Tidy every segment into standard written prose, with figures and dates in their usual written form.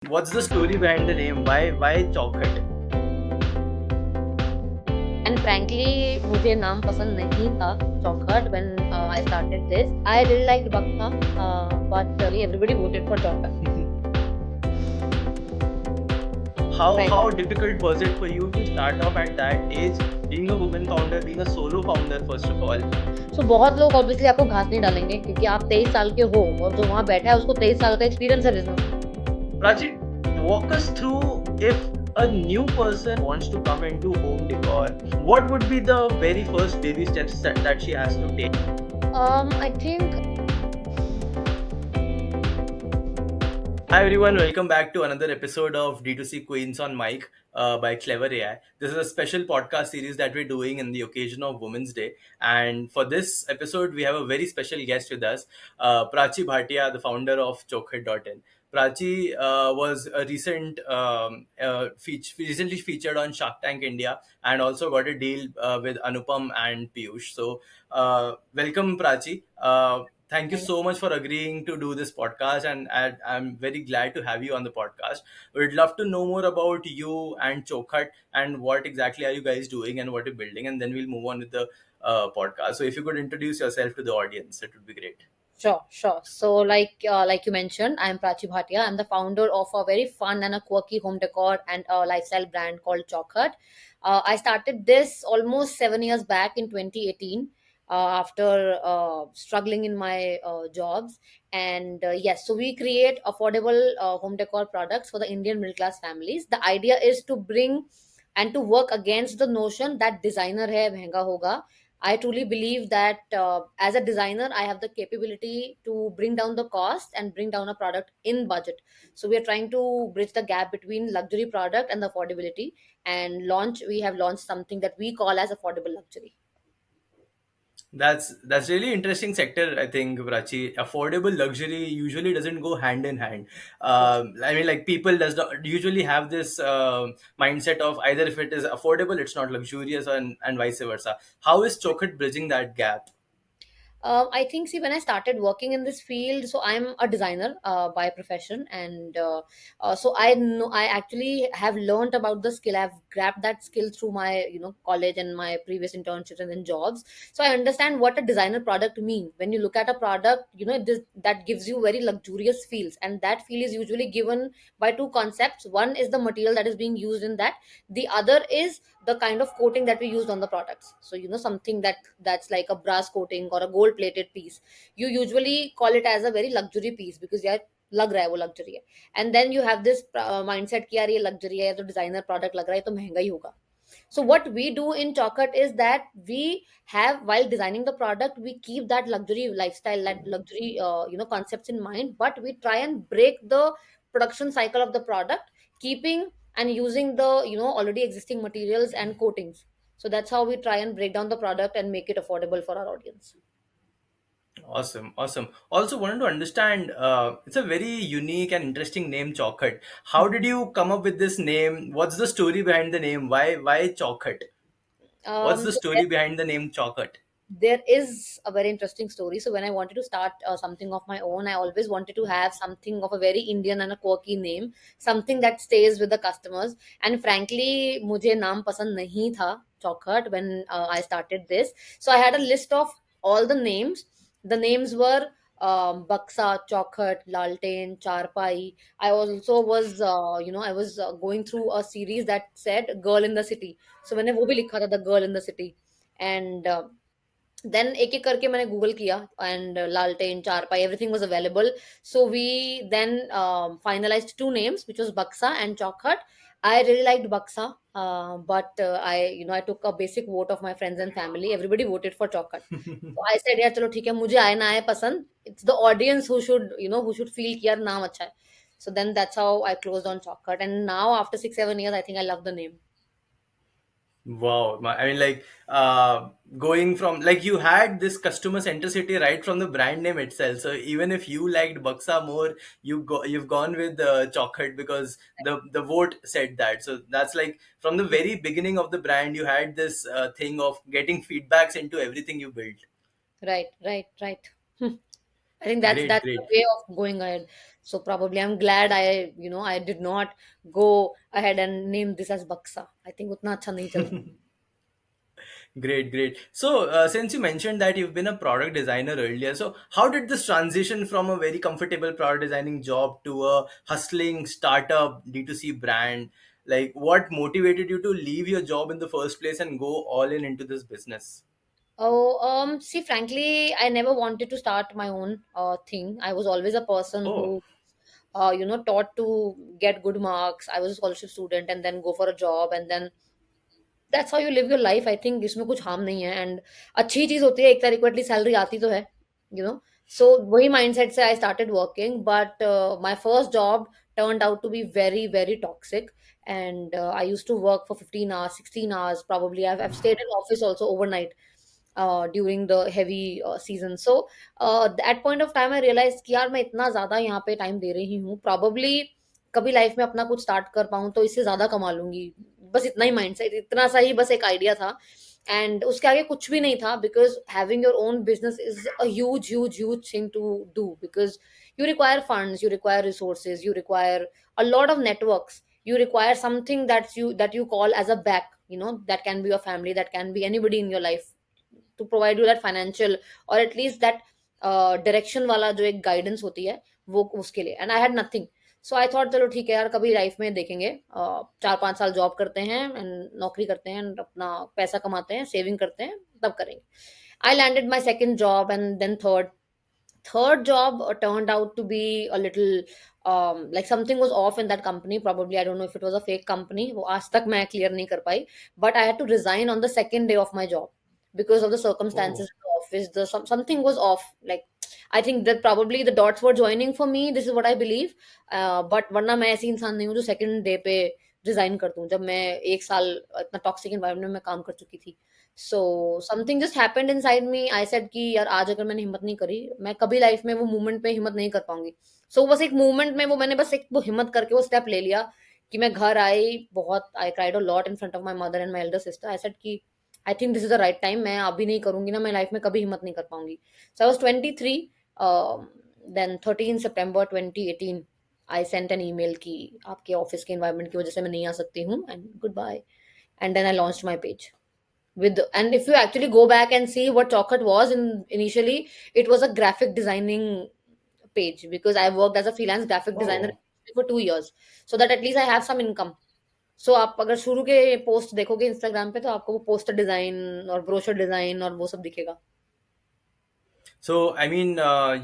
What's the story behind the name? Why Chowkhट? And frankly, मुझे नाम पसंद नहीं था चौखट when I started this. I really liked Baksa, but everybody voted for Chaukat. Right. How difficult was it for you to start off at that age, being a woman founder, being a solo founder first of all? So बहुत लोग obviously आपको घास नहीं डालेंगे क्योंकि आप 23 साल के हो और जो वहाँ बैठा है उसको 23 साल का एक्सपीरियंस है बिजनेस में. Prachi, walk us through if a new person wants to come into home decor, what would be the very first baby steps that she has to take? I think Hi everyone, welcome back to another episode of D2C Queens on Mic by Clever AI. This is a special podcast series that we're doing in the occasion of Women's Day. And for this episode, we have a very special guest with us, Prachi Bhatia, the founder of Chokhat.in. Prachi was a recently featured on Shark Tank India and also got a deal with Anupam and Piyush. So, welcome, Prachi. Thank you so much for agreeing to do this podcast, and I'm very glad to have you on the podcast. We'd love to know more about you and Chokhat and what exactly are you guys doing and what you're building, and then we'll move on with the podcast. So, if you could introduce yourself to the audience, it would be great. sure. So like you mentioned, I'm Prachi Bhatia. I'm the founder of a very fun and a quirky home decor and a lifestyle brand called Chaukat. I started this almost 7 years back in 2018 after struggling in my jobs. And yes, so we create affordable home decor products for the Indian middle class families. The idea is to bring and to work against the notion that designer hai mehenga hoga. I truly believe that as a designer, I have the capability to bring down the cost and bring down a product in budget. So we are trying to bridge the gap between luxury product and the affordability. And we have launched something that we call as affordable luxury. That's really interesting sector. I think Prachi, affordable luxury usually doesn't go hand in hand. I mean, like people does not usually have this mindset of either if it is affordable, it's not luxurious, and vice versa. How is Chokhat bridging that gap? I think, see, when I started working in this field, so I'm a designer by profession, and so I actually have learned about the skill. I've grabbed that skill through my college and my previous internships and then jobs. So I understand what a designer product means. When you look at a product, that gives you very luxurious feels, and that feel is usually given by two concepts. One is the material that is being used in that. The other is the kind of coating that we used on the products. So something that's like a brass coating or a gold plated piece, you usually call it as a very luxury piece because यार लग रहा है वो luxury है. And then you have this mindset कि यार ये luxury है तो designer product लग रहा है तो महंगा ही होगा. So what we do in Chocolate is that we have, while designing the product, we keep that luxury lifestyle, that luxury concepts in mind, but we try and break the production cycle of the product, keeping and using the already existing materials and coatings. So that's how we try and break down the product and make it affordable for our audience. Awesome, awesome. Also, wanted to understand. It's a very unique and interesting name, Chokhat. How did you come up with this name? What's the story behind the name? Why Chokhat? What's the So story behind the name Chokhat? there is a very interesting story. So when I wanted to start something of my own, I always wanted to have something of a very Indian and a quirky name, something that stays with the customers. And frankly, मुझे नाम पसंद नहीं था Chaukat when I started this. So I had a list of all the names. The names were Baksa, Chaukat, Laltain, Charpai. I also was, I was going through a series that said "Girl in the City." So मैंने वो भी लिखा था, the Girl in the City, and then एक एक करके मैंने Google किया एंड लालटेन चारपाई everything was available. So we then finalized two names, which was Baksa and Chaukat. I really liked Baksa, but I took a basic vote of my friends and family. Everybody voted for Chaukat. So I said यार चलो ठीक है, मुझे आए ना आए पसंद, it's the audience who should feel कि यार नाम अच्छा है. So then that's how I closed on Chaukat, and now after 6 7 years I think I love the name. Wow, I mean, like going from like you had this customer centricity right from the brand name itself. So even if you liked Baksa more, you've gone with Chokhat because the vote said that. So that's like from the very beginning of the brand, you had this thing of getting feedbacks into everything you built. Right. I think Great, that's the great. way of going ahead. So probably I'm glad I did not go ahead and name this as Baksa. I think उतना अच्छा नहीं चलता. Great, great. So, since you mentioned that you've been a product designer earlier, so how did this transition from a very comfortable product designing job to a hustling startup D2C brand? Like, what motivated you to leave your job in the first place and go all in into this business? Oh, see, frankly, I never wanted to start my own thing. I was always a person Oh, who, taught to get good marks. I was a scholarship student and then go for a job, and then that's how you live your life. I think इसमें कुछ harm नहीं है, and अच्छी चीज होती है, एक तारीख को एटलीस्ट सैलरी आती तो है, यू नो. सो वही माइंडसेट से I started working, but my first job turned out to be very very toxic. And I used to work for 15 hours, 16 hours probably. I've stayed in office also overnight during the heavy season. So at point of time I realized कि यार मैं इतना ज्यादा यहाँ पे time दे रही हूँ, probably कभी लाइफ में अपना कुछ स्टार्ट कर पाऊँ तो इससे ज्यादा कमा लूंगी. बस इतना ही माइंडसेट, इतना सा ही बस एक आइडिया था. एंड उसके आगे कुछ भी नहीं था, because having your own business is a huge huge huge thing to do, because you require funds, you require resources, you require a lot of networks, you require something that you call as a back, that can be your family, that can be anybody in your life, to provide you that financial or at least that direction वाला जो एक guidance होती है, वो उसके लिए. And I had nothing. So I thought चलो ठीक है यार, कभी लाइफ में देखेंगे, 4-5 साल जॉब करते हैं एंड नौकरी करते हैं and अपना पैसा कमाते हैं, सेविंग करते हैं, तब करेंगे. I landed my second job and then third job turned out to be a little like something was off in that company. Probably I don't know if it was a fake company, वो आज तक मैं clear नहीं कर पाई. But I had to resign on the second day of my job because of the oh. circumstances in the office. Something was off. Like I think that probably the dots were joining for me. This is what I believe. But वरना मैं ऐसी इंसान नहीं हूँ जो second day पे resign कर दूँ, जब मैं एक साल इतना toxic environment में मैं काम कर चुकी थी. So something just happened inside me. आई सेड कि यार आज अगर मैंने हिम्मत नहीं करी, मैं कभी लाइफ में वो मूवमेंट पे हिम्मत नहीं कर पाऊंगी. सो बस एक मूवमेंट में वो मैंने बस एक वो हिम्मत करके वो स्टेप ले लिया कि मैं घर आई. बहुत I cried a lot in front of my mother and my elder sister. I said कि I think this is the right time. मैं अभी नहीं करूंगी ना, मैं लाइफ में कभी हिम्मत नहीं कर पाऊंगी. So I was 23. Then 13 September 2018 I sent an email कि आपके ऑफिस के एनवायरनमेंट की वजह से मैं नहीं आ सकती हूँ, and goodbye. And then I launched my page with. And if you actually go back and see what Chalkut was initially, it was a graphic designing page, because I worked as a freelance graphic designer Oh. for 2 years, so that at least I have some income. So आप अगर शुरू के post देखोगे Instagram पे, तो आपको वो poster design और ब्रोशर डिजाइन और वो सब दिखेगा. So, I mean,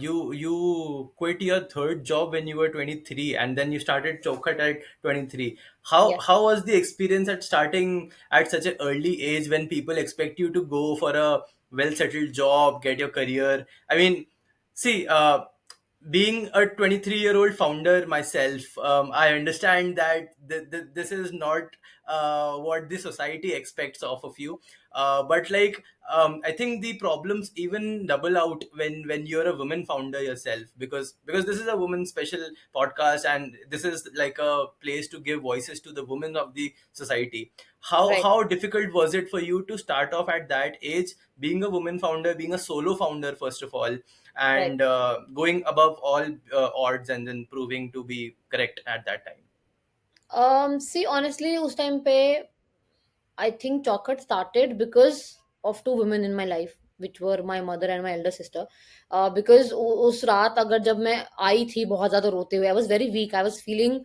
you quit your third job when you were 23, and then you started Chowkhat at 23. Yeah. How was the experience at starting at such an early age when people expect you to go for a well settled job, get your career? I mean, see, being a 23-year-old founder myself, I understand that this is not what the society expects of you. But like, I think the problems even double out when you're a woman founder yourself, because this is a woman special podcast, and this is like a place to give voices to the women of the society. Right. How difficult was it for you to start off at that age, being a woman founder, being a solo founder first of all, Right. and going above all odds and then proving to be correct at that time? See, honestly, उस time पे I think Chocolate started because of two women in my life, which were my mother and my elder sister. Because उस रात अगर जब मैं आई थी बहुत ज़्यादा रोते हुए, I was very weak. I was feeling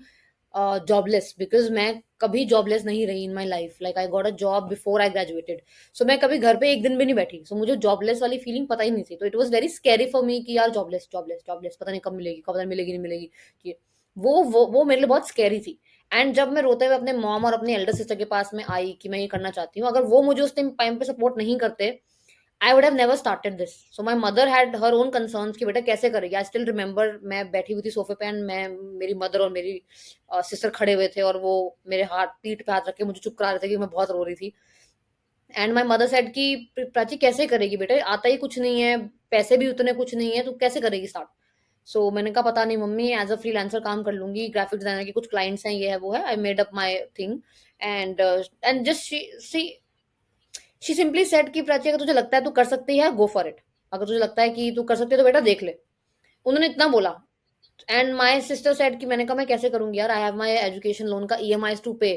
jobless, because मैं कभी jobless नहीं रही in my life. Like I got a job before I graduated. So मैं कभी घर पे एक दिन भी नहीं बैठी. So मुझे jobless वाली feeling पता ही नहीं थी. तो it was very scary for me कि यार jobless jobless jobless, पता नहीं कब मिलेगी, कब तक मिलेगी नहीं मिलेगी. कि वो मेरे लिए बहुत scary थी. एंड जब मैं रोते हुए अपने मॉम और अपने एल्डर सिस्टर के पास में आई कि मैं ये करना चाहती हूँ, अगर वो मुझे उस टाइम पे सपोर्ट नहीं करते, आई would have never started this. So my mother had her own concerns कि बेटा कैसे करेगी. आई स्टिल रिमेंबर, मैं बैठी हुई थी सोफे पे एंड मैं, मेरी मदर और मेरी सिस्टर खड़े हुए थे और वो मेरे हाथ पीठ पे हाथ रख के मुझे चुप करा रहे थे कि मैं बहुत रो रही थी. एंड माय मदर सेड कि प्राची कैसे करेगी बेटा, आता ही कुछ नहीं है, पैसे भी उतने कुछ नहीं है, तो कैसे करेगी स्टार्ट. सो मैंने कहा पता नहीं मम्मी, एज अ फ्रीलांसर काम कर लूंगी, ग्राफिक डिजाइनर के कुछ क्लाइंट्स हैं, ये है वो है. I made up my thing. And just she simply said कि प्राची, अगर तुझे लगता है तू कर सकती है, गो फॉर इट. अगर तुझे लगता है कि तू कर सकती है तो बेटा देख ले. उन्होंने इतना बोला। एंड माय सिस्टर सेड कि मैंने कहा मैं कैसे करूंगी यार, I have my education loan का ईएमआईज टू पे,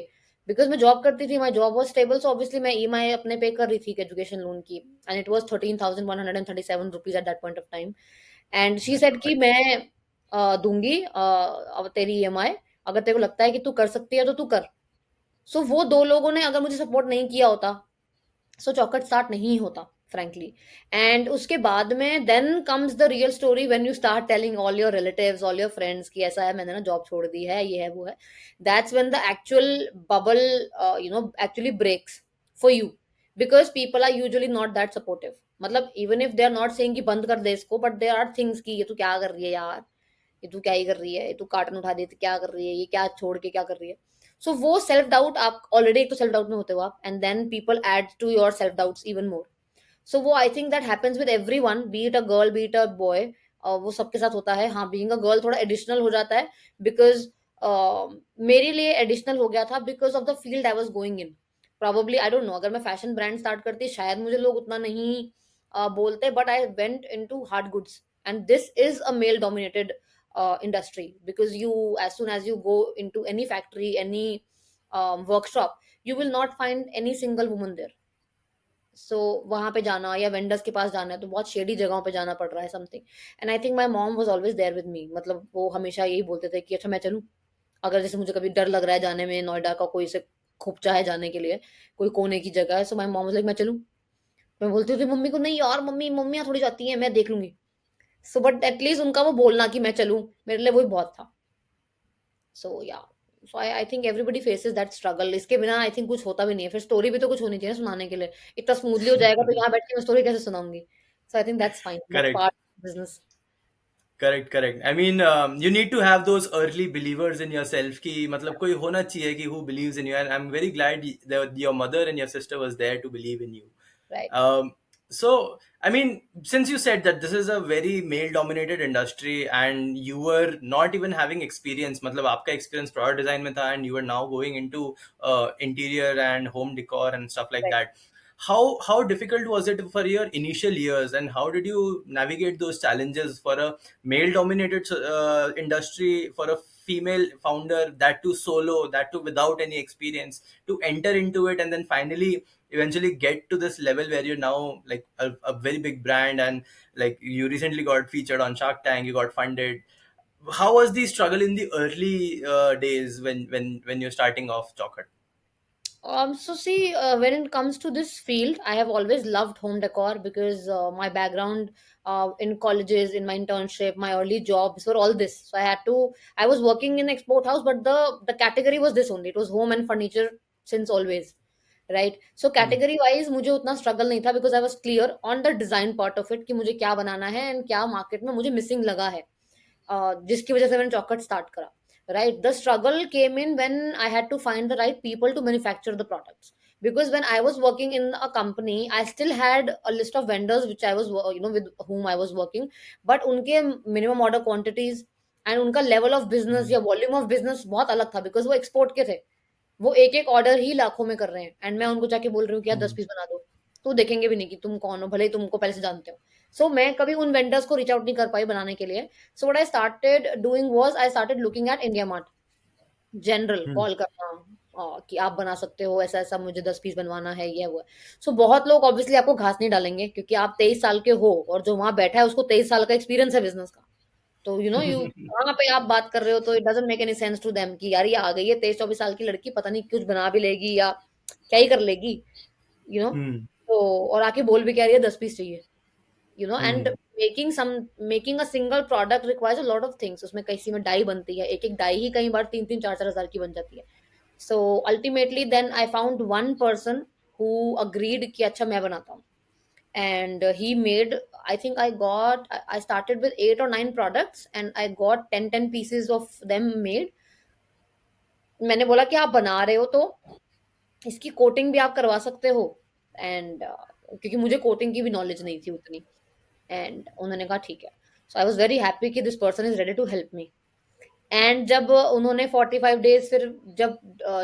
बिकॉज मैं जॉब करती थी, my job was stable, so obviously मैं ईएमआई अपने पे कर रही थी एजुकेशन लोन की, and it was 13,137 rupees at that point of time. And she said कि मैं दूंगी अब तेरी ईएमआई, अगर तेरे को लगता है कि तू कर सकती है तो तू कर। सो वो दो लोगों ने अगर मुझे सपोर्ट नहीं किया होता, सो चौकट स्टार्ट नहीं होता फ्रैंकली। एंड उसके बाद में then comes the real story when you start telling all your relatives, all your friends कि ऐसा है, मैंने ना जॉब छोड़ दी है, ये है वो है। That's when the actual bubble actually breaks for you, because people are usually not that supportive. मतलब even if they are not saying कि बंद कर दे इसको, बट देयर आर थिंग्स कि ये तू क्या कर रही है यार, ये तू क्या ही कर रही है, ये तू कार्टन उठा देती क्या कर रही है, ये क्या छोड़ के क्या कर रही है। सो वो सेल्फ डाउट, आप ऑलरेडी एक तो सेल्फ डाउट में होते हो आप, and then people add to your self doubts even more. So वो I think that happens with everyone, be it a girl be it a boy, वो सबके साथ होता है। हाँ, बीइंग अ गर्ल थोड़ा एडिशनल हो जाता है, बिकॉज मेरे लिए एडिशनल हो गया था because of the field I was going in. Probably I don't know, अगर मैं फैशन ब्रांड स्टार्ट करती शायद मुझे लोग उतना नहीं बोलते, but I went into hard goods, and this is a male dominated industry, because you, as soon as you go into any factory, any workshop, you will not find any single woman there. सो वहां पे जाना या vendors के पास जाना है तो बहुत shady जगहों पे जाना पड़ रहा है something. And I think my mom was always there with me, मतलब वो हमेशा यही बोलते थे कि अच्छा मैं चलूँ, अगर जैसे मुझे कभी डर लग रहा है जाने में, नोएडा का कोई से खुपचा है जाने के लिए, कोई कोने की जगह है, सो माई मॉम वाज लाइक मैं चलूँ। मैं बोलती थी मम्मी को, नहीं यार मम्मी, मम्मियाँ थोड़ी जाती हैं, मैं देख लूंगी। सो बट एटलीस्ट उनका वो बोलना कि मैं चलूँ, मेरे लिए वही बहुत था। So yeah, so I think everybody faces that struggle, इसके बिना आई थिंक कुछ होता भी नहीं है, फिर स्टोरी भी तो कुछ होनी चाहिए सुनाने के लिए। इतना स्मूथली हो जाएगा तो यहाँ बैठ के मैं स्टोरी कैसे सुनाऊंगी। So I think that's fine, that's Correct. Part of business. Correct correct, I mean you need to have those early believers in yourself कि मतलब कोई होना चाहिए कि who believes in you, and I am very glad your mother and your sister was there to believe in you. Right. So I mean, since you said that this is a very male dominated industry and you were not even having experience, मतलब आपका experience product design में था and you were now going into interior and home decor and stuff like right. that, how difficult was it for your initial years and how did you navigate those challenges for a male dominated industry, for a female founder, that too solo, that too without any experience, to enter into it and then finally eventually get to this level where you're now like a very big brand and like you recently got featured on Shark Tank, you got funded. How was the struggle in the early days when you're starting off Chocolate? So see, when it comes to this field, I have always loved home decor because my background in colleges, in my internship, my early jobs were all this. So I had to. I was working in export house, but the category was this only. It was home and furniture since always, right? So Hmm. category wise मुझे उतना struggle नहीं था because I was clear on the design part of it कि मुझे क्या बनाना है and क्या market में मुझे missing लगा है, जिसकी वजह से मैंने चौखट स्टार्ट करा। Right, the struggle came in when I had to find the right people to manufacture the products, because when I was working in a company, I still had a list of vendors which I was with whom I was working, but उनके minimum order quantities and उनका level of business Hmm. या volume of business बहुत अलग था, because वो export के थे। वो एक एक ऑर्डर ही लाखों में कर रहे हैं एंड मैं उनको जाके बोल रही हूँ कि यार 10 Hmm. पीस बना दो, तो देखेंगे भी नहीं कि तुम कौन हो, भले ही तुमको पहले से जानते हो। सो मैं कभी उन वेंडर्स को रीच आउट नहीं कर पाई बनाने के लिए। So what I started doing was I started looking at India mart, general Hmm. Call करना, कि आप बना सकते हो ऐसा ऐसा, मुझे 10 पीस बनवाना है, ये वो है। सो बहुत लोग ऑब्वियसली आपको घास नहीं डालेंगे क्योंकि आप 23 साल के हो और जो वहां बैठा है उसको 23 साल का एक्सपीरियंस है बिजनेस का। तो यू वहां पे आप बात कर रहे हो तो it doesn't make any sense to them कि यार ये आ गई है 23-24 साल की लड़की, पता नहीं कुछ बना भी लेगी या क्या ही कर लेगी, यू नो। Hmm. तो और आके बोल भी कह रही है 10 पीस चाहिए, and Hmm. Making a single product requires a lot of things. उसमें कैसी में डाई बनती है, एक एक डाई ही कई बार 3-3 4-4 हजार की बन जाती है। So ultimately then I found one person who agreed कि अच्छा मैं बनाता हूँ, and he made, I think I started with 8 or 9 products and I got 10 pieces of them made। मैंने बोला कि आप बना रहे हो तो इसकी कोटिंग भी आप करवा सकते हो, एंड क्योंकि मुझे कोटिंग की भी नॉलेज नहीं थी उतनी, एंड उन्होंने कहा ठीक है। So I was very happy कि this person is ready to help me. And जब उन्होंने 45 डेज, फिर जब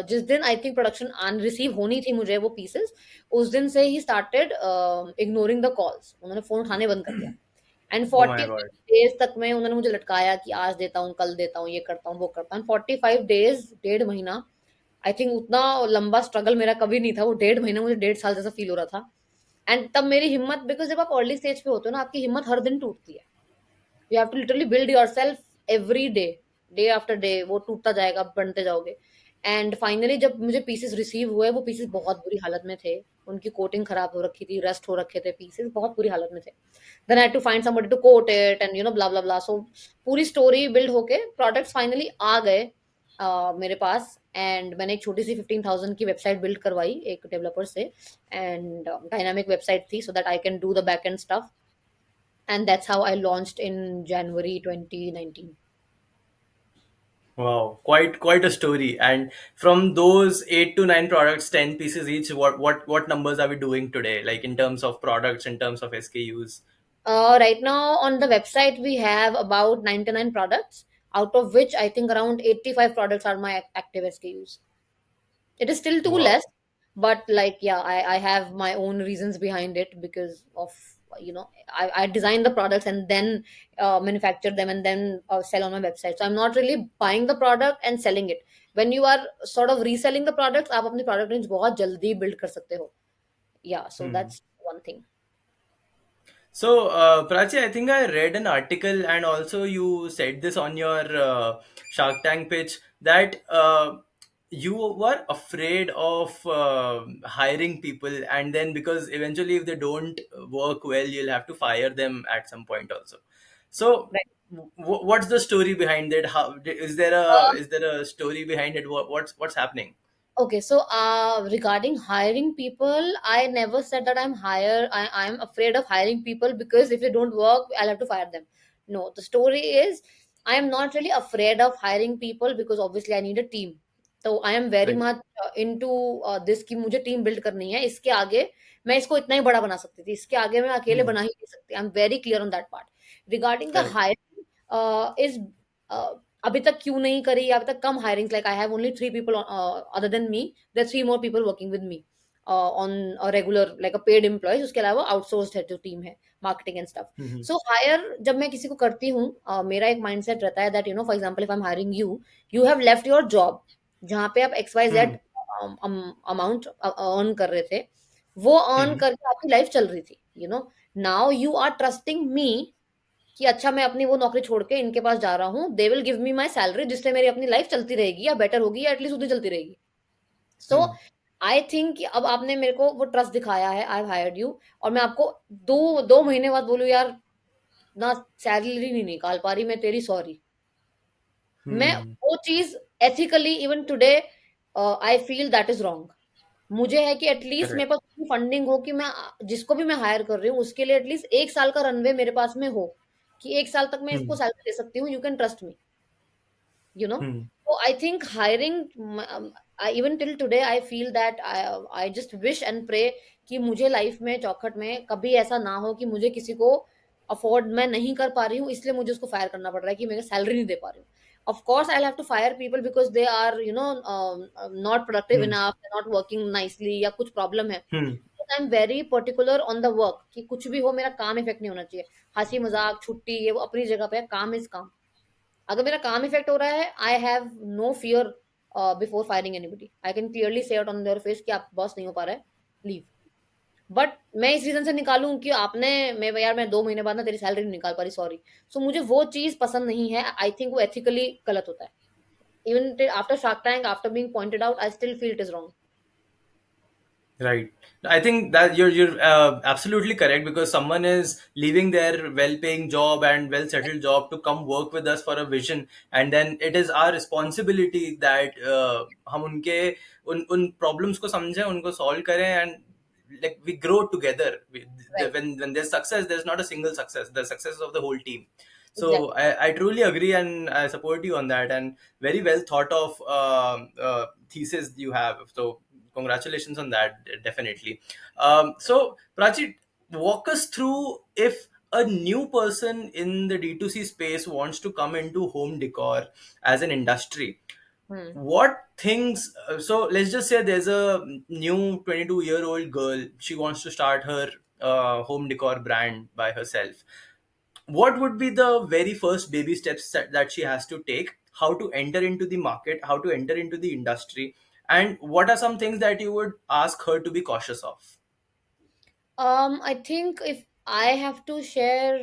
जिस दिन आई थिंक प्रोडक्शन आन रिसीव होनी थी मुझे वो पीसेस, उस दिन से ही स्टार्टेड इग्नोरिंग द कॉल्स, उन्होंने फोन उठाने बंद कर दिया। And Oh forty my five god. Days तक में उन्होंने मुझे लटकाया कि आज देता हूँ, कल देता हूँ, ये करता हूँ, वो करता हूँ। 45 डेज, 1.5 महीना, आई थिंक उतना लंबा स्ट्रगल मेरा कभी नहीं था। वो 1.5 महीना मुझे 1.5 साल जैसा फील हो रहा था। एंड तब मेरी हिम्मत, बिकॉज जब आप अर्ली स्टेज पे होते हो ना, आपकी हिम्मत हर दिन टूटती है। You have to literally build yourself every day, day after day वो टूटता जाएगा, आप बनते जाओगे। एंड फाइनली जब मुझे पीसेस रिसीव हुए, वो पीसेस बहुत बुरी हालत में थे। उनकी कोटिंग खराब हो रखी थी, रस्ट हो रखे थे, पीसेस बहुत बुरी हालत में थे। Then I had to find somebody to quote it and blah blah blah. So पूरी स्टोरी बिल्ड होके प्रोडक्ट्स फाइनली आ गए मेरे पास। एंड मैंने एक छोटी सी 15,000 की वेबसाइट बिल्ड करवाई एक डेवलपर से। एंड डायनामिक वेबसाइट थी, so that I can do the back and stuff. And that's how I launched in January 2019. Wow, quite a story. And from those 8 to 9 products, 10 pieces each, what numbers are we doing today? Like in terms of products, in terms of SKUs. Right now on the website, we have about 99 products, out of which I think around 85 products are my active SKUs. It is still too less, Wow. but like, yeah, I have my own reasons behind it because of, I design the products and then manufacture them and then sell on my website. So I'm not really buying the product and selling it. When you are sort of reselling the products, आप अपनी product range बहुत जल्दी build कर सकते हो. Yeah, so Hmm. that's one thing. So, Prachi, I think I read an article, and also you said this on your Shark Tank pitch, that you were afraid of hiring people, and then because eventually, if they don't work well, you'll have to fire them at some point also. So, Right. what's the story behind it? How is there a story behind it? What's happening? Okay, so regarding hiring people, I never said that I'm afraid of hiring people because if they don't work, I'll have to fire them. No, the story is I am not really afraid of hiring people because obviously I need a team. So I am very Right. much into this कि मुझे team build करनी है। इसके आगे मैं इसको इतना ही बड़ा बना सकती थी, इसके आगे मैं अकेले Hmm. बना ही नहीं सकती। I am very clear on that part. Regarding the Correct. Hiring is अभी तक क्यों नहीं करी, अभी तक कम hirings, like I have only 3 people other than me, there 3 more people working with me on a regular like a paid employees. उसके अलावा आउटसोर्स्ड है जो टीम है, marketing and stuff. Hmm. So hire जब मैं किसी को करती हूँ, मेरा एक माइंडसेट रहता है that for example if I am hiring you, you have left your job जहाँ पे आप X Y Hmm. Z amount earn कर रहे थे, वो अर्न Hmm. करके आपकी लाइफ चल रही थी। Now you are trusting me कि अच्छा मैं अपनी वो नौकरी छोड़ के इनके पास जा रहा हूँ, they will give me my salary जिससे मेरी अपनी लाइफ चलती रहेगी या बेटर होगी या एटलीस्ट उतनी चलती रहेगी। सो Hmm. आई थिंक अब आपने मेरे को वो ट्रस्ट दिखाया है, आई हायर्ड यू, और मैं आपको दो दो महीने बाद बोलूँ यार ना सैलरी नहीं निकाल पा रही मैं तेरी, सॉरी। मैं Hmm. वो चीज ethically even today I feel that is wrong. मुझे है कि एटलीस्ट मेरे Correct. पास फंडिंग हो कि मैं जिसको भी मैं हायर कर रही हूँ उसके लिए एटलीस्ट 1 साल का रनवे मेरे पास में हो, कि 1 साल तक मैं इसको Hmm. सैलरी दे सकती हूँ, you can trust me. you know Hmm. so I think hiring, even till today I feel that I just wish and pray कि मुझे लाइफ में चौखट में कभी ऐसा ना हो कि मुझे किसी को अफोर्ड मैं नहीं कर पा रही हूँ इसलिए मुझे उसको फायर करना पड़ रहा है कि मैं सैलरी नहीं दे पा रही हूँ। Of course I have to fire people because they are not productive Hmm. Enough, not working nicely या कुछ प्रॉब्लम है। Hmm. I am very particular on the work कि कुछ भी हो मेरा काम इफेक्ट नहीं होना चाहिए। हंसी मजाक छुट्टी ये वो अपनी जगह पे है, काम इज काम। अगर मेरा काम इफेक्ट हो रहा है, I have no fear before firing anybody. I can clearly say out on their face कि आप बॉस नहीं हो पा रहा है, लीव। बट मैं इस रीजन से निकालूं कि आपने, मैं यार मैं 2 महीने बाद ना तेरी सैलरी नहीं निकाल पा रही, सॉरी। सो मुझे वो चीज पसंद नहीं है। आई थिंक वो एथिकली गलत होता है। Even after shark tank, after being pointed out, I still feel it is wrong. Right. I think that you're absolutely correct, because someone is leaving their well-paying job and well-settled job to come work with us for a vision, and then it is our responsibility that हम उनके उन problems को समझें, उनको solve करें, and like we grow together. Right. When there's success, there's not a single success. The success of the whole team. So exactly. I truly agree, and I support you on that. And very well thought of thesis you have. So congratulations on that, definitely. So Prachi, walk us through, if a new person in the D2C space wants to come into home decor as an industry, hmm. what things, so let's just say there's a new 22-year-old girl, she wants to start her home decor brand by herself. what would be the very first baby steps that she has to take, how to enter into the market, how to enter into the industry, and what are some things that you would ask her to be cautious of? I think if I have to share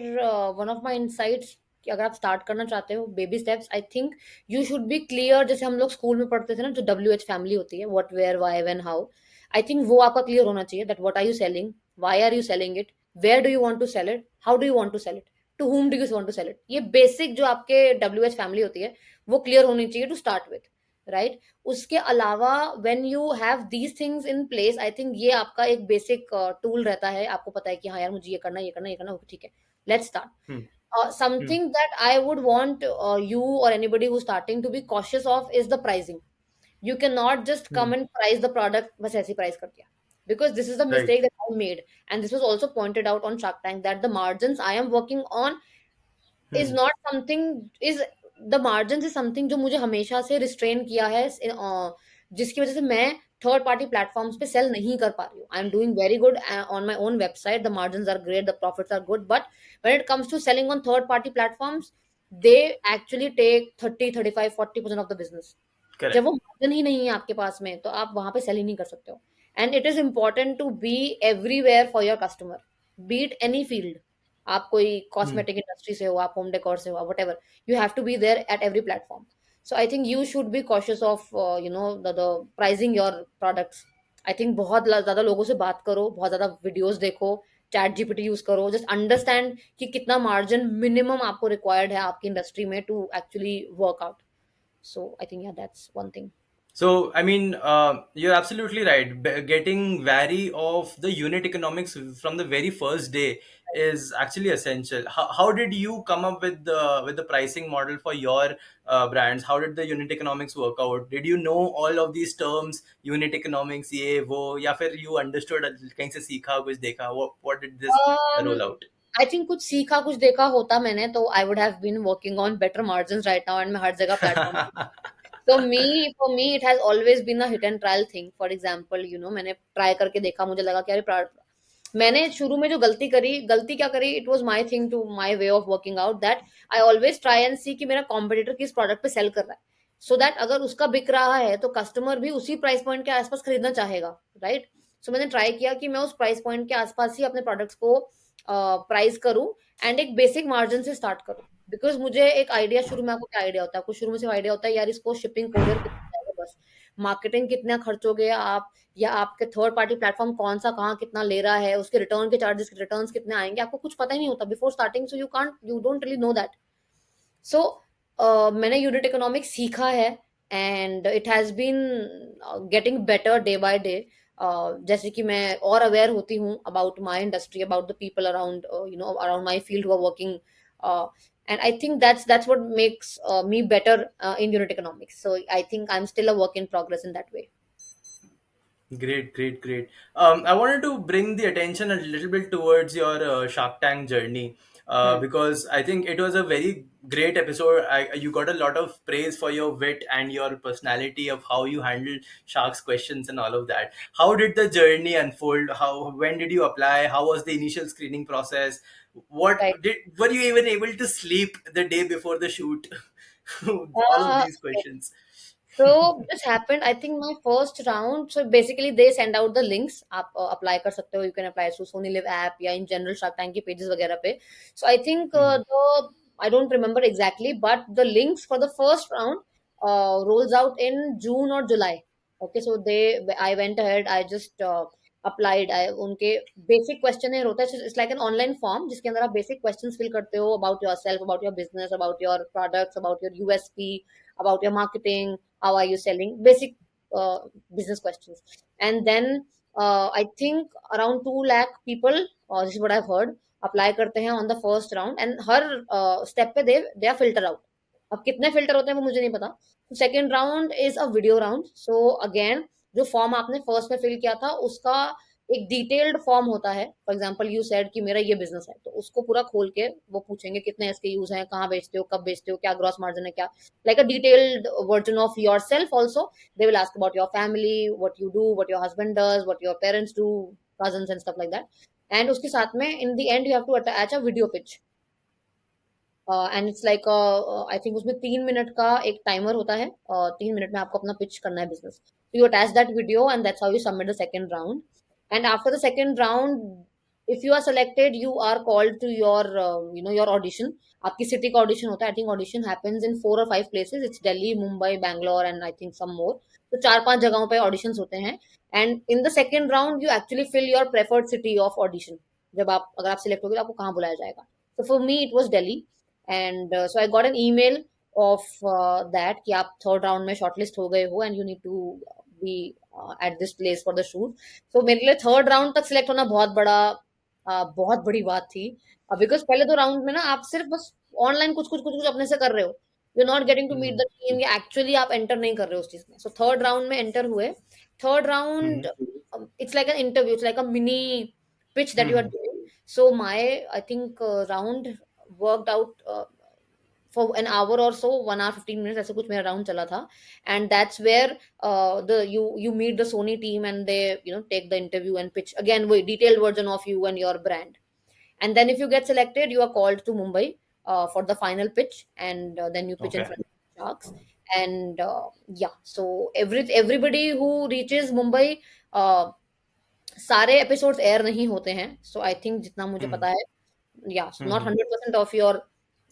one of my insights कि अगर आप start करना चाहते हो baby steps, I think you should B clear. जैसे हम लोग school में पढ़ते थे ना, जो WH फैमिली होती है, what where why when how, I think वो आपका क्लियर होना चाहिए। That what are you selling, why are you selling it, where do you want to sell it, how do you want to sell it, to whom do you want to sell it. ये basic जो आपके WH family होती है वो clear होनी चाहिए to start with, right. उसके अलावा when you have these things in place, I think ये आपका एक बेसिक टूल रहता है। आपको पता है कि हाँ यार मुझे ये करना है, ये करना है, ये करना है, ठीक है, let's start. Hmm. Hmm. Something that I would want you or anybody who's starting to be cautious of is the pricing. You cannot just Hmm. come and price the product बस ऐसे ही price कर दिया, because this is the Right. mistake that I made, and this was also pointed out on Shark Tank, that the margins I am working on is Hmm. not something, is the margins is something जो मुझे हमेशा से restrain किया है, जिसकी वजह से मैं थर्ड पार्टी प्लेटफॉर्म्स पे सेल नहीं कर पा रही हूँ। I am doing very good on my own website, the margin are great, the profits are good, but when it comes to selling on third party platforms, they actually take 30, 35, 40% of the business। जब Correct. वो margin ही नहीं है आपके पास में, तो आप वहां पे सेल ही नहीं कर सकते हो। And it is important to be everywhere for your customer, beat any field. आप कोई Hmm. कॉस्मेटिक इंडस्ट्री से हो, आप होम डेकोर से हो, whatever, you have to be there at every platform. So I think you should be cautious of the pricing your products. I think बहुत ज्यादा लोगों से बात करो, बहुत ज्यादा वीडियोस देखो, चैट जीपीटी यूज करो, जस्ट अंडरस्टैंड कि कितना मार्जिन मिनिमम आपको रिक्वायर्ड है आपकी इंडस्ट्री में to actually work out. So I think yeah, that's one thing. So, I mean, you're absolutely right. Getting wary of the unit economics from the very first day is actually essential. How did you come up with the pricing model for your brands? How did the unit economics work out? Did you know all of these terms, unit economics, ये वो, या फिर you understood कहीं से सीखा कुछ देखा? What did this roll out? I think कुछ सीखा कुछ देखा होता मैंने, तो I would have been working on better margin right now, and मैं हर जगह प्लेटफॉर्म। तो me for me it has always been a hit and trial thing. For example मैंने ट्राई करके देखा, मुझे लगा कि अरे मैंने शुरू में जो गलती क्या करी, it was my thing to my way of working out, that I always try and see कि मेरा कॉम्पिटिटर किस प्रोडक्ट पे सेल कर रहा है, सो दैट अगर उसका बिक रहा है तो कस्टमर भी उसी प्राइस पॉइंट के आसपास खरीदना चाहेगा, राइट। सो मैंने ट्राई किया कि मैं उस प्राइस पॉइंट के आसपास ही अपने प्रोडक्ट्स को प्राइस करूं, एंड एक बेसिक मार्जिन से स्टार्ट करूं। बिकॉज मुझे एक आइडिया, शुरू में आपको क्या आइडिया होता है, आपको शुरू में से आइडिया होता है यार इसको शिपिंग कोरियर कितना जाएगा, बस मार्केटिंग कितना खर्चोगे आप, या आपके थर्ड पार्टी प्लेटफॉर्म कौन सा कहाँ कितना ले रहा है, उसके रिटर्न के चार्जेस रिटर्न कितने आएंगे, आपको कुछ पता ही नहीं होता before starting, so you don't really know that. So मैंने यूनिट इकोनॉमिक्स सीखा है, and it has been getting better day by day. जैसे कि मैं और अवेयर होती हूँ about my industry, about the people around around my field who are working, and I think that's what makes me better in unit economics. So I think I'm still a work in progress in that way. Great, great, great. I wanted to bring the attention a little bit towards your Shark Tank journey, Hmm. because I think it was a very great episode. You got a lot of praise for your wit and your personality of how you handled Shark's questions and all of that. How did the journey unfold? When did you apply? How was the initial screening process? Right. Were you even able to sleep the day before the shoot? All of these Okay. questions. So this happened, I think my first round. So basically they send out the links, आप apply कर सकते हो, you can apply through Sony Live app या in general Shark Tank के pages वगैरह पे। So I think Mhm. the I don't remember exactly, but the links for the first round rolls out in June or July. Okay, so I went ahead, I just applied। उनके basic questionnaire होता है, it's like an online form जिसके अंदर आप basic questions fill करते हो about yourself, about your business, about your products, about your USP, about your marketing, how are you selling, basic uh, business questions. And then I think around 2 lakh people, this is what I've heard, apply करते हैं on the first round, and her step पे they are filter out। अब कितने filter होते हैं वो मुझे नहीं पता। Second round is a video round. So again जो फॉर्म आपने फर्स्ट में फिल किया था उसका एक डिटेल्ड फॉर्म होता है। फॉर एग्जाम्पल यू सेड कि मेरा ये बिजनेस है, तो उसको पूरा खोल के वो पूछेंगे कितने इसके यूज हैं, कहाँ बेचते हो, कब बेचते हो, क्या ग्रॉस मार्जिन है, क्या, like a detailed version of yourself also। They will ask about your family, what you do, what your husband does, what your parents do, cousins and stuff like that। And उसके साथ में in the end you have to attach a video pitch। And it's like I think उसमें 3 minute का एक timer होता है, 3 minute में आपको अपना पिच करना है business. So you attach that video and that's how you submit the second round. And after the second round, if you are selected, you are called to your your audition. आपकी city का audition होता है. I think audition happens in 4 or 5 places. It's Delhi, Mumbai, Bangalore, and I think some more. तो 4-5 जगहों पे auditions होते हैं. And in the second round, you actually fill your preferred city of audition. जब आप अगर आप select होगे तो आपको कहाँ बुलाया जाएगा. So for me, it was Delhi. And so I got an email of that कि आप थर्ड राउंड में शॉर्टलिस्ट हो गए हो and you need to be at this place for the shoot. So मेरे लिए थर्ड राउंड तक select होना बहुत बड़ी बात थी. बिकॉज पहले दो राउंड में ना आप सिर्फ बस ऑनलाइन कुछ कुछ अपने से कर रहे हो. You are not getting to meet Mhm. The team, या एक्चुअली आप एंटर नहीं कर रहे हो उस चीज में. सो थर्ड राउंड में एंटर हुए. Third round Mhm. It's like an interview, it's like a mini pitch that you are Mhm. doing. So my, I think, round worked out for an hour or so, 1 hour 15 minutes ऐसे कुछ मेरा round चला था. And that's where the you meet the Sony team and they take the interview and pitch again with detailed version of you and your brand. And then if you get selected, you are called to Mumbai for the final pitch, and then you pitch in Okay. front of Sharks. And yeah, so everybody who reaches Mumbai, uh, सारे episodes air नहीं होते हैं. So I think जितना मुझे पता Mhm. है, yeah, so not Mhm. 100%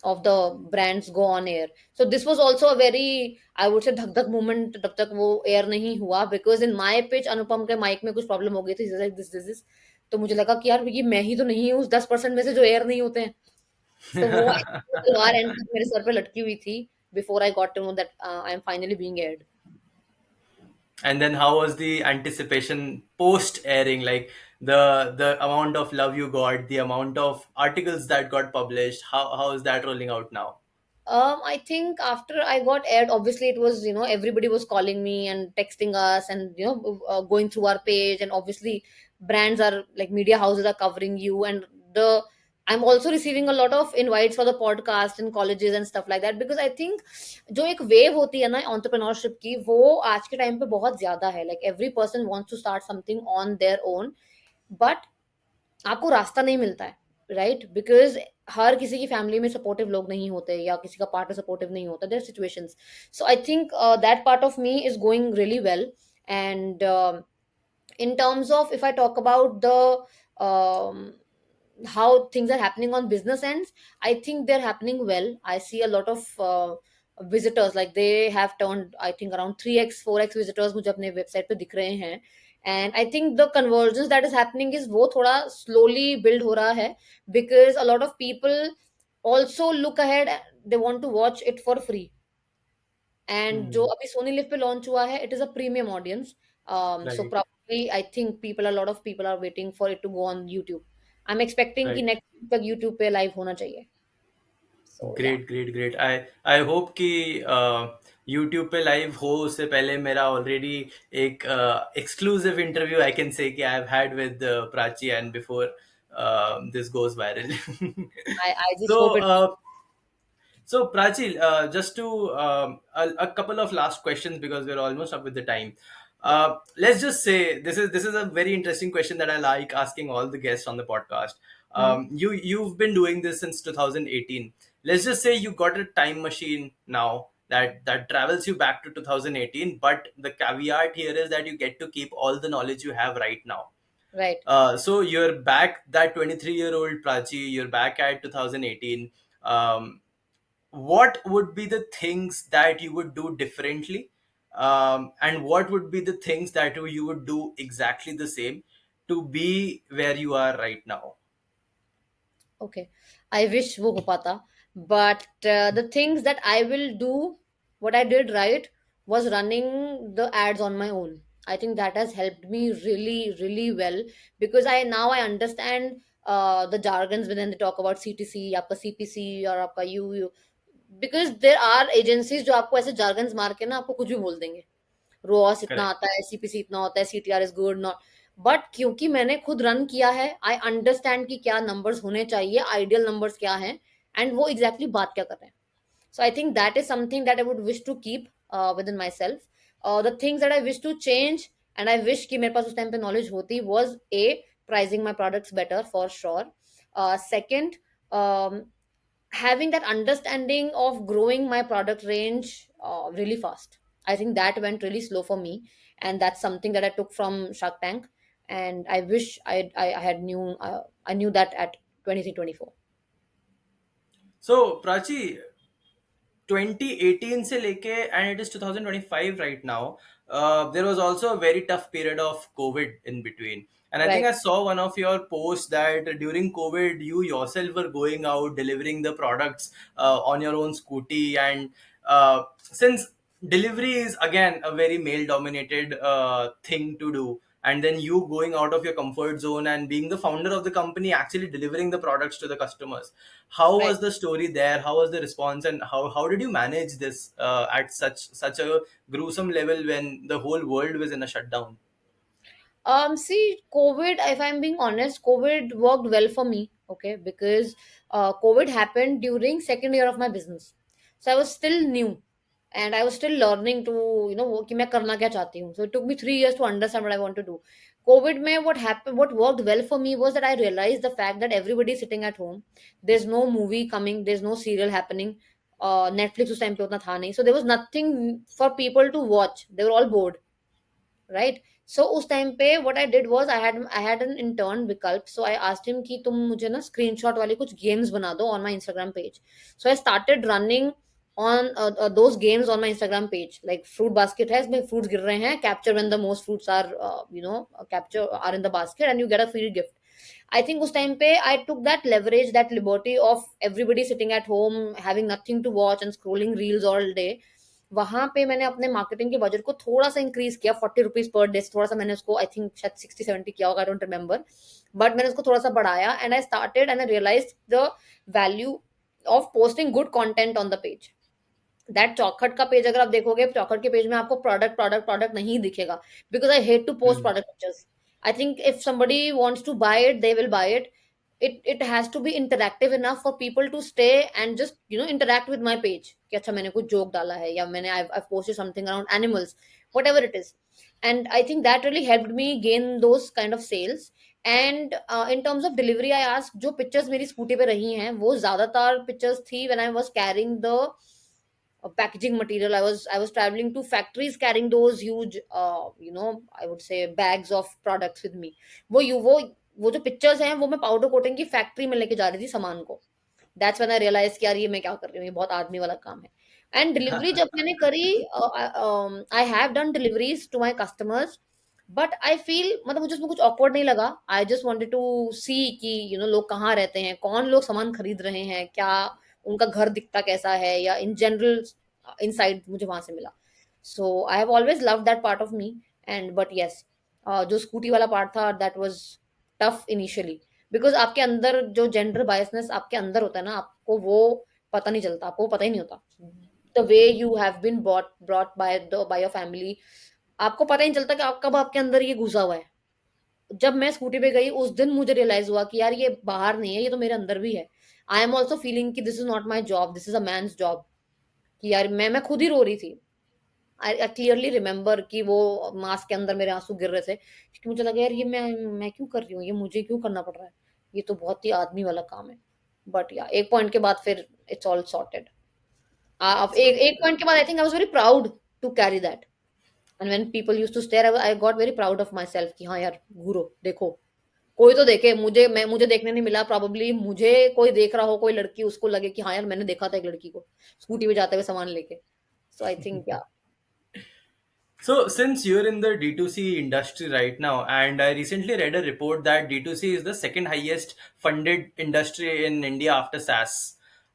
of the brands go on air. So this was also a very, I would say, धक धक moment तब तक वो एयर नहीं हुआ. बिकॉज इन माई पिच अनुपम के माइक में कुछ प्रॉब्लम हो गई थी, दिस. तो मुझे लगा कि यार ये मैं ही तो नहीं हूँ उस 10% में से जो एयर नहीं होते हैं. तो वो तलवार एंड तक मेरे सर पे लटकी हुई थी before I got to know that I am finally being aired. And then how was the anticipation post airing? Like the amount of love you got, the amount of articles that got published. How is that rolling out now? I think after I got aired, obviously it was, everybody was calling me and texting us and, going through our page. And obviously, brands are like media houses are covering you. And I'm also receiving a lot of invites for the podcast in colleges and stuff like that. Because I think जो एक wave होती है ना entrepreneurship की, वो आज के time पे बहुत ज्यादा है. Like every person wants to start something on their own. But आपको रास्ता नहीं मिलता है, राइट? बिकॉज हर किसी की फैमिली में सपोर्टिव लोग नहीं होते, या किसी का पार्टनर सपोर्टिव नहीं होता. There situations. So I think that part of me is going really well. And in terms of, if I talk about the um, how things are happening on business ends, I think they're happening well. I see a lot of visitors, like they have turned, I think, around 3x 4x visitors मुझे अपने website पे दिख रहे हैं. And I think the convergence that is happening is वो थोड़ा slowly build हो रहा है. Because a lot of people also look ahead, they want to watch it for free. And जो Hmm. अभी सोनी लिव पे लॉन्च हुआ है, it is a premium audience. So Right. Probably I think people, a lot of people are waiting for it to go on YouTube. I am expecting कि Right. Next week तक YouTube पे live होना चाहिए. So yeah. Great great great. I hope कि YouTube पे live हो उससे पहले मेरा ऑलरेडी एक exclusive interview I can say कि I have had with Prachi and before this goes viral. I just hope it. So so, Prachil, just to a couple of last questions because we're almost up with the time. Let's just say this is a very interesting question that I like asking all the guests on the podcast. You've been doing this since 2018. Let's just say you got a time machine now that travels you back to 2018, but the caveat here is that you get to keep all the knowledge you have right now. Right. So you're back, that 23-year-old Prachi, you're back at 2018. What would be the things that you would do differently, and what would be the things that you would do exactly the same to be where you are right now? Okay. I wish वो हो पाता. But the things that I will do, what I did right, was running the ads on my own. I think that has helped me really, really well. Because I understand the jargons when they talk about CTC, आपका CPC और आपका U. Because there are agencies जो आपको ऐसे jargons मार के ना आपको कुछ भी बोल देंगे. रोस इतना Correct. आता है, सीपीसी इतना होता है, CTR is good not. But क्योंकि मैंने खुद रन किया है, आई अंडरस्टैंड कि क्या नंबर्स होने चाहिए, आइडियल नंबर्स क्या हैं, एंड वो एग्जैक्टली exactly बात क्या कर रहे हैं. So I think that is something that I would wish to keep within myself. The things that I wish to change, and I wish कि मेरे पास उस टाइम पे नॉलेज होती, was pricing my products better for sure. Second, having that understanding of growing my product range really fast. I think that went really slow for me, and that's something that I took from Shark Tank. And I wish I had knew I knew that at 23, 24. So Prachi, 2018 से लेके and it is 2025 right now. There was also a very tough period of COVID in between. And I think Right, I saw one of your posts that during COVID, you yourself were going out delivering the products on your own scooty. And since delivery is again a very male dominated thing to do, and then you going out of your comfort zone and being the founder of the company, actually delivering the products to the customers, how right. was the story there? How was the response, and how did you manage this at such a gruesome level when the whole world was in a shutdown? See, COVID, if I'm being honest, COVID worked well for me, okay, because COVID happened during second year of my business. So I was still new and I was still learning to, कि मैं करना क्या चाहती हूँ. So it took me 3 years to understand what I want to do. COVID में what happened, what worked well for me was that I realized the fact that everybody is sitting at home. There's no movie coming, there's no serial happening. Netflix उस time पे उतना था नहीं. So there was nothing for people to watch. They were all bored, right. So उस time पे what I did was I had an intern विकल्प. So I asked him कि तुम मुझे ना स्क्रीनशॉट वाले कुछ गेम्स बना दो on my Instagram page. So I started running on those games on my Instagram page. Like fruit basket है, इसमें fruits गिर रहे हैं, capture when the most fruits are capture are in the basket and you get a free gift. I think उस time पे I took that leverage, that liberty of everybody sitting at home having nothing to watch and scrolling reels all day. वहां पे मैंने अपने marketing के budget को थोड़ा सा इंक्रीज किया, 40 रुपीज पर डे. थोड़ा सा मैंने उसको आई थिंक शायद 60-70 किया होगा, आई डोंट रिमेम्बर. बट मैंने उसको थोड़ा सा बढ़ाया and I started and I realize the value of posting good content on the page. That Chaukhat का पेज अगर आप देखोगे, चौखट के पेज में आपको प्रोडक्ट प्रोडक्ट प्रोडक्ट नहीं दिखेगा, because I hate to post Hmm. Product pictures. I think if somebody wants to buy it, they will buy it. It has to be interactive enough for people to stay and just interact with my page कि अच्छा मैंने कुछ joke डाला है या मैंने I've posted something around animals, whatever it is. And I think that really helped me gain those kind of sales. And in terms of delivery, I asked, जो pictures मेरी स्कूटी पे रही हैं वो ज्यादातर पिक्चर्स थी when I was carrying the packaging material. I was traveling to factories carrying those huge I would say bags of products with me. वो जो पिक्चर्स हैं वो मैं पाउडर कोटिंग की फैक्ट्री में लेके जा रही थी सामान को. दैट्स व्हेन आई रियलाइज कि यार ये मैं क्या कर रही हूँ, ये बहुत आदमी वाला काम है. एंड डिलीवरी जब मैंने करी, I have done deliveries to my customers. But I feel मतलब मुझे उसमें कुछ ऑकवर्ड नहीं लगा. I just wanted to see कि लोग कहाँ रहते हैं, कौन लोग सामान खरीद रहे हैं, क्या उनका घर दिखता कैसा है, या इन जनरल इनसाइट मुझे वहां से मिला. So I have always love that part of me. And but yes, जो स्कूटी वाला पार्ट था that was tough initially, because आपके अंदर जो जेंडर बायसनेस आपके अंदर होता है ना, आपको वो पता नहीं चलता, आपको पता ही नहीं होता. The way you have been brought by your family, आपको पता ही नहीं चलता कि कब आपके अंदर ये घुसा हुआ है. जब मैं स्कूटी पे गई उस दिन मुझे रियलाइज हुआ कि यार ये बाहर नहीं है, ये तो मेरे अंदर भी है. आई एम ऑल्सो फीलिंग कि this is not my job, this is a मैं जॉब. कि यार मैं खुद ही रो रही थी. आई क्लियरली रिमेम्बर कि वो मास्क के अंदर मेरे आंसू गिर रहे थे, क्योंकि मुझे लगा यार ये मैं क्यों कर रही हूँ, ये मुझे क्यों करना पड़ रहा है, ये तो बहुत ही आदमी वाला काम है. बट या एक पॉइंट के बाद फिर इट्स ऑल सॉर्टेड. अब So एक पॉइंट के बाद I think I was very proud to carry that. And when people used to stare, I got very proud of myself कि हाँ यार घूरो देखो, कोई तो देखे मुझे. मुझे देखने नहीं मिला, प्रॉब्ली मुझे कोई देख रहा हो, कोई लड़की, उसको लगे कि हाँ यार मैंने देखा था एक लड़की को स्कूटी पे जाते हुए सामान लेके. सो आई थिंक या. So, since you're in the D2C industry right now, and I recently read a report that D2C is the second highest funded industry in India after SaaS,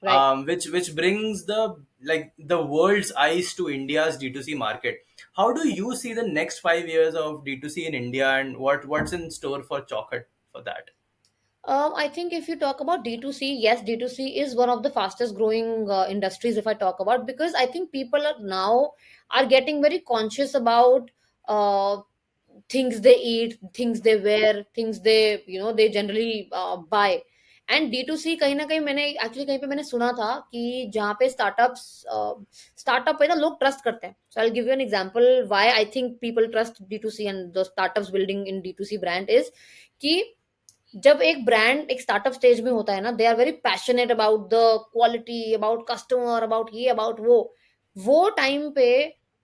right. which brings the world's eyes to India's D2C market. How do you see the next 5 years of D2C in India, and what's in store for Chocolate for that? I think if you talk about D2C, yes, D2C is one of the fastest growing industries if I talk about, because I think people are now are getting very conscious about uh, things they eat, things they wear, things they generally buy. And D2C कहीं ना कहीं मैंने actually कहीं पे मैंने सुना था कि जहाँ पे स्टार्टअप पे ना लोग ट्रस्ट करते हैं. So I give you an example why I think people trust D2C and the startups building in D2C brand is कि जब एक ब्रांड एक स्टार्टअप स्टेज में होता है ना, they are very passionate about the quality, about customer, about ये about वो टाइम पे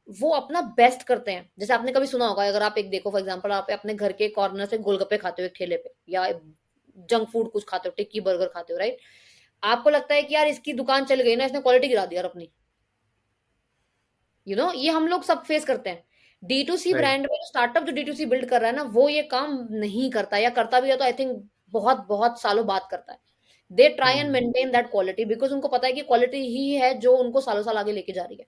वो अपना बेस्ट करते हैं। जैसे आपने कभी सुना होगा, अगर आप एक देखो फॉर एग्जांपल, आप अपने घर के कॉर्नर से गोलगप्पे खाते हो एक ठेले पे, या जंक फूड कुछ खाते हो, टिक्की बर्गर खाते हो, राइट? आपको लगता है कि यार इसकी दुकान चल गई ना, इसने क्वालिटी गिरा दी यार अपनी। ये हम लोग सब फेस करते हैं। D to C Right. Brand में जो स्टार्टअप जो डी टू सी बिल्ड कर रहा है ना, वो ये काम नहीं करता, या करता भी है तो आई थिंक बहुत बहुत सालों बाद करता है। They try and Hmm. Maintain that quality, because उनको पता है कि क्वालिटी ही है जो उनको सालों साल आगे लेके जा रही है।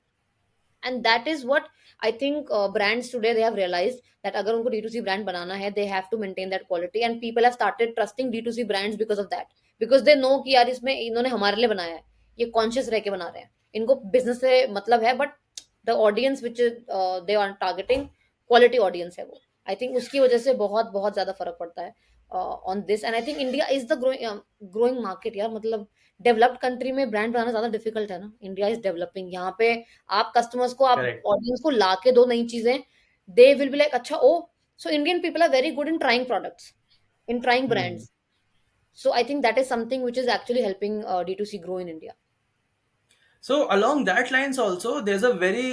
And that is what I think brands today they have realized that अगर उनको D2C ब्रांड बनाना है, they have to maintain that quality, and people have started trusting D2C brands because of that, because they know कि यार इसमें इन्होंने हमारे लिए बनाया है, ये कॉन्शियस रह के बना रहे हैं, इनको बिजनेस से मतलब है, but the audience which they are targeting quality audience है वो। आई थिंक उसकी वजह से बहुत बहुत ज्यादा फर्क पड़ता है on this. And I think India is the growing market यार, मतलब डेवलप्ड कंट्री में ब्रांड बनाना ज्यादा डिफिकल्ट है ना, इंडिया इज डेवलपिंग। यहाँ पे आप कस्टमर्स को, आप Correct. ऑडियंस को ला के दो नई चीजें, दे विल बी लाइक अच्छा ओ। So Indian people are very good in trying products, in trying Hmm. Brands. So I think that is something which is actually helping D2C grow in India. So along that lines also, there's a very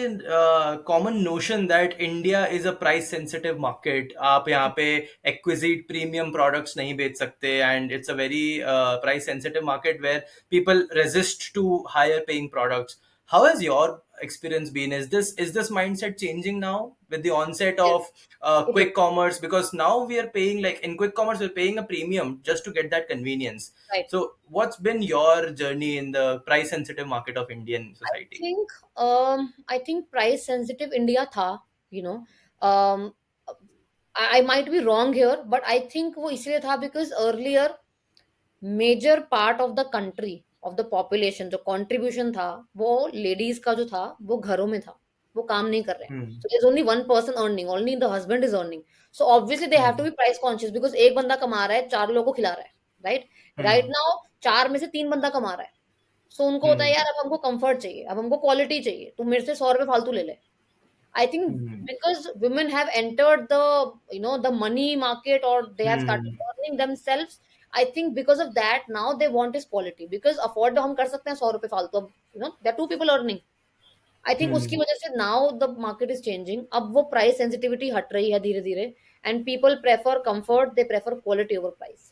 common notion that India is a price sensitive market. आप यहाँ पे exquisite premium products नहीं बेच सकते, and it's a very price sensitive market where people resist to higher paying products. How has your experience been? Is this mindset changing now with the onset Yes, of it is. quick commerce? Because now we are paying, like in quick commerce, we're paying a premium just to get that convenience. Right. So, what's been your journey in the price sensitive market of Indian I society? think I think price sensitive India था, you know, um, I might be wrong here, but I think वो इसलिए था because earlier major part of the country, of the population, जो contribution था वो ladies का जो था वो घरों में था, वो काम नहीं कर रहे हैं। Hmm. So there is only one person earning, only the husband is earning. So obviously they have to Hmm. Be price conscious, because एक बंदा कमा रहा है, चार लोगों को खिला रहा है, राइट? Right Hmm. नाउ चार में से तीन बंदा कमा रहा है। सो उनको होता है Hmm. यार अब हमको कंफर्ट चाहिए, अब हमको क्वालिटी चाहिए, तू मेरे से 100 रुपए फालतू ले ले। I think Hmm. because women have entered the money market, or they have started Hmm. earning themselves. I think because of that now they want is quality, because afford हम कर सकते हैं 100 रुपए फालतू, अब there are two people earning. I think उसकी Hmm. वजह से now the market is changing, अब वो price sensitivity हट रही है धीरे धीरे, and people prefer comfort, they prefer quality over price.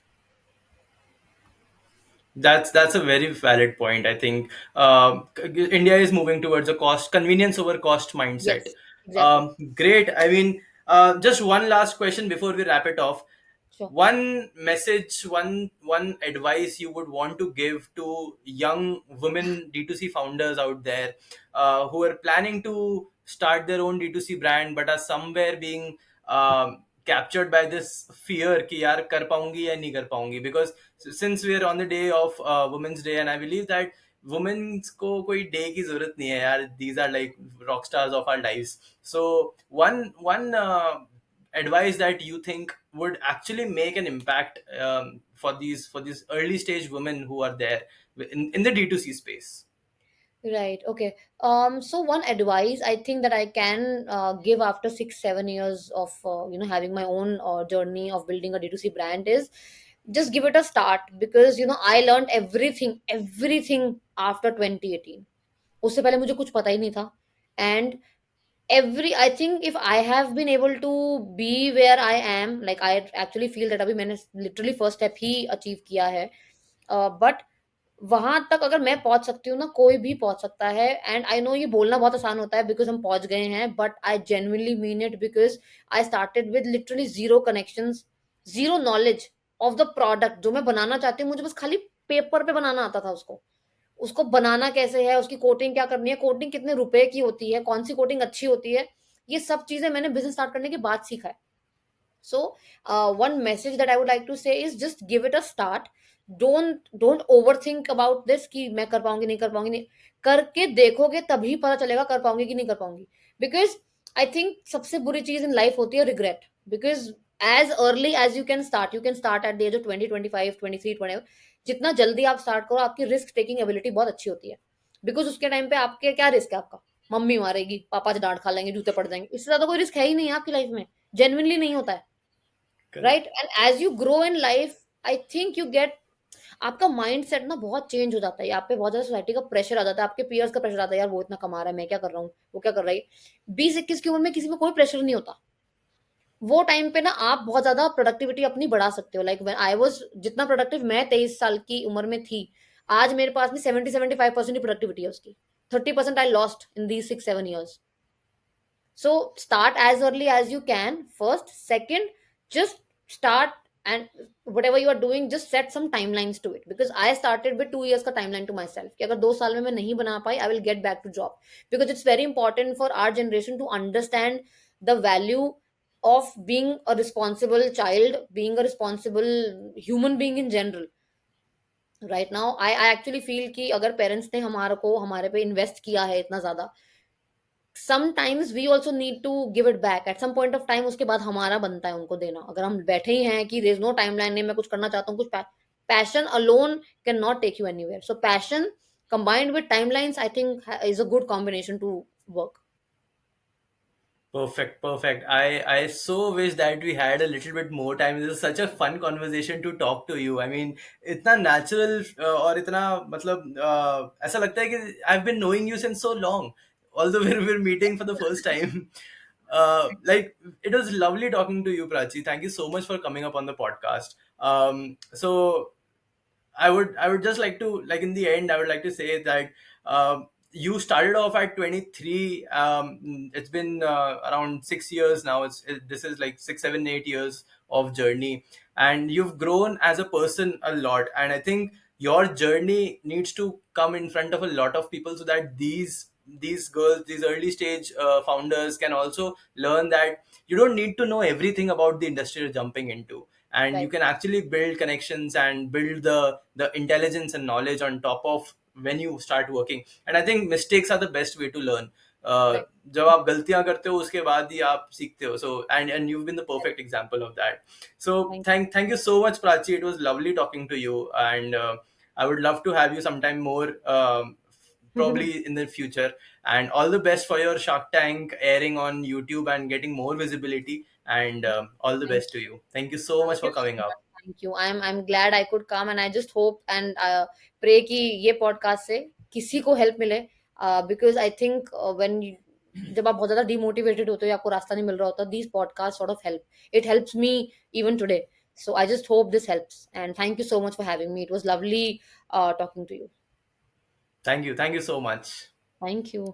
That's a very valid point. I think India is moving towards a cost convenience over cost mindset. Yes, exactly. Great. I mean, just one last question before we wrap it off. Sure. One message, one advice you would want to give to young women D2C founders out there who are planning to start their own D2C brand but are somewhere being captured by this fear कि यार कर पाऊंगी या नहीं कर पाऊंगी, because since we are on the day of women's day, and I believe that women's को कोई डे की जरूरत नहीं है यार, these are like rock stars of our lives. So one advice that you think would actually make an impact for these early stage women who are there in the D2C space. Right. Okay. So one advice I think that I can give after 6 7 years of having my own journey of building a D2C brand is just give it a start, because I learned everything after 2018. उससे पहले मुझे कुछ पता ही नहीं था, and I think if I have been able to be where I am, like I actually feel that अभी मैंने literally first step ही achieve किया है, बट वहां तक अगर मैं पहुंच सकती हूँ ना, कोई भी पहुंच सकता है। एंड आई नो ये बोलना बहुत आसान होता है बिकॉज हम पहुंच गए हैं, but I genuinely mean it, because I started with literally zero connections, zero knowledge of the product जो मैं बनाना चाहती हूँ। मुझे बस खाली पेपर पे बनाना आता था उसको, उसको बनाना कैसे है, उसकी कोटिंग क्या करनी है, कोटिंग कितने रुपए की होती है, कौन सी कोटिंग अच्छी होती है, ये सब चीजें मैंने बिजनेस स्टार्ट करने के बाद सीखा है। So, one message that I would like to say is just give it a start. Don't overthink about this कि मैं कर पाऊंगी नहीं कर पाऊंगी, नहीं करके देखोगे तभी पता चलेगा कर पाऊंगी कि नहीं कर पाऊंगी। बिकॉज आई थिंक सबसे बुरी चीज इन लाइफ होती है regret, because as early as you can start at the age of 20 25 23 20। जितना जल्दी आप स्टार्ट करो, आपकी रिस्क टेकिंग एबिलिटी बहुत अच्छी होती है, बिकॉज उसके टाइम पे आपके क्या रिस्क है आपका, मम्मी मारेगी, पापा से डांट खा लेंगे, जूते पड़ जाएंगे, इससे ज्यादा कोई रिस्क है ही नहीं है आपकी लाइफ में, जेन्युइनली नहीं होता है। Correct. Right? And as you grow in life, I think you get, आपका माइंड सेट ना बहुत चेंज हो जाता है, आप पे बहुत ज्यादा सोसाइटी का प्रेशर आ जाता है, आपके पीयर्स का प्रेशर आता है, यार वो इतना कमा रहा है, मैं क्या कर रहा हूँ, वो क्या कर रहा है। 20-21 की उम्र में किसी में कोई प्रेशर नहीं होता। वो टाइम पे ना आप बहुत ज्यादा प्रोडक्टिविटी अपनी बढ़ा सकते हो। लाइक व्हेन आई वाज, जितना प्रोडक्टिव मैं 23 साल की उम्र में थी, आज मेरे पास में 70-75% ही प्रोडक्टिविटी है उसकी। 30% I lost in these 6-7 years. So start as early as you can. First, second, just start, and whatever you are doing, just set some timelines to it. Because I started with 2 years का timeline to myself. कि अगर 2 साल में मैं नहीं बना पाई, I will get back to job. Because it's very important for our generation to understand the value of being a responsible child, being a responsible human being in general. Right now, I actually feel कि अगर parents ने हमारे को हमारे पे invest किया है इतना ज्यादा, sometimes we also need to give it back at some point of time. उसके बाद हमारा बनता है उनको देना। अगर हम बैठे ही हैं कि देयर इज नो टाइमलाइन, नहीं मैं कुछ करना चाहता हूँ, कुछ passion alone can not take you anywhere. So passion combined with timelines, I think is a good combination to work. Perfect, perfect. I so wish that we had a little bit more time. This is such a fun conversation to talk to you. I mean, इतना natural और इतना मतलब ऐसा लगता है कि I've been knowing you since so long, although we're meeting for the first time. Like it was lovely talking to you, Prachi. Thank you so much for coming up on the podcast. So I would just like to, like, in the end, I would like to say that you started off at 23. It's been around 6 years now. This is like 6, 7, 8 years of journey, and you've grown as a person a lot. And I think your journey needs to come in front of a lot of people so that these girls, these early stage founders can also learn that you don't need to know everything about the industry you're jumping into, and you Right, can actually build connections and build the intelligence and knowledge on top of when you start working. And I think mistakes are the best way to learn. right. जब आप गलतियां करते हो उसके बाद ही आप सीखते हो. So and you've been the Right. perfect example of that. So Thank thank you so much, Prachi. It was lovely talking to you, and I would love to have you sometime more, you. probably in the future. And all the best for your Shark Tank airing on YouTube and getting more visibility. And all the Thank best to you. Thank you so much Thank you for so coming much. up. Thank you. I'm glad I could come, and I just hope and pray कि ये podcast से किसी को help मिले। Because I think when जब आप बहुत ज्यादा डिमोटिवेटेड होते हो या आपको रास्ता नहीं मिल रहा होता, these podcast sort of help, it helps me even today. So I just hope this helps, and thank you so much for having me. It was lovely talking to you. Thank you. Thank you so much. Thank you.